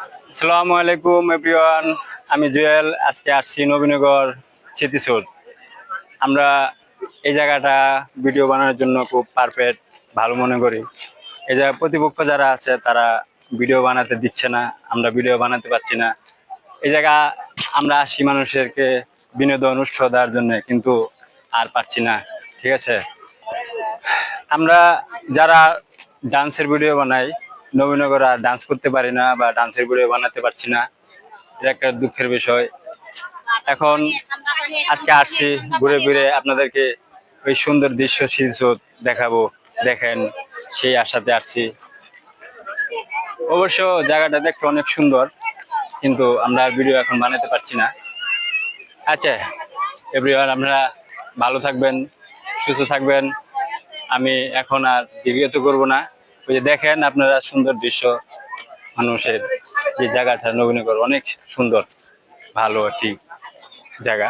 আসসালামু আলাইকুম এভরিওয়ান, আমি জুয়েল। আজকে আসছি নবীনগর স্মৃতিসৌধ। আমরা এই জায়গাটা ভিডিও বানানোর জন্য খুব পারফেক্ট ভালো মনে করি। এই জায়গায় প্রতিপক্ষ যারা আছে তারা ভিডিও বানাতে দিচ্ছে না, আমরা ভিডিও বানাতে পারছি না। এই জায়গা আমরা আসি মানুষেরকে বিনোদন উৎস দেওয়ার জন্য, কিন্তু আর পাচ্ছি না। ঠিক আছে, আমরা যারা ডান্সের ভিডিও বানাই নবীনগর আর ডান্স করতে পারি না বা ডান্সের ভিডিও বানাতে পারছি না, এটা একটা দুঃখের বিষয়। এখন আজকে আসছি ঘুরে ফিরে আপনাদেরকে ওই সুন্দর দৃশ্য স্মৃতিসৌধ দেখাবো, দেখেন সেই আশাতে আসছি। অবশ্য জায়গাটা দেখতে অনেক সুন্দর, কিন্তু আমরা আর ভিডিও এখন বানাতে পারছি না। আচ্ছা এভরিওয়ান, আপনারা ভালো থাকবেন, সুস্থ থাকবেন। আমি এখন আর দীর্ঘত করবো না। ওই যে দেখেন আপনারা সুন্দর দৃশ্য, মানুষের যে জায়গাটা নবীনগর অনেক সুন্দর, ভালো একটি জায়গা।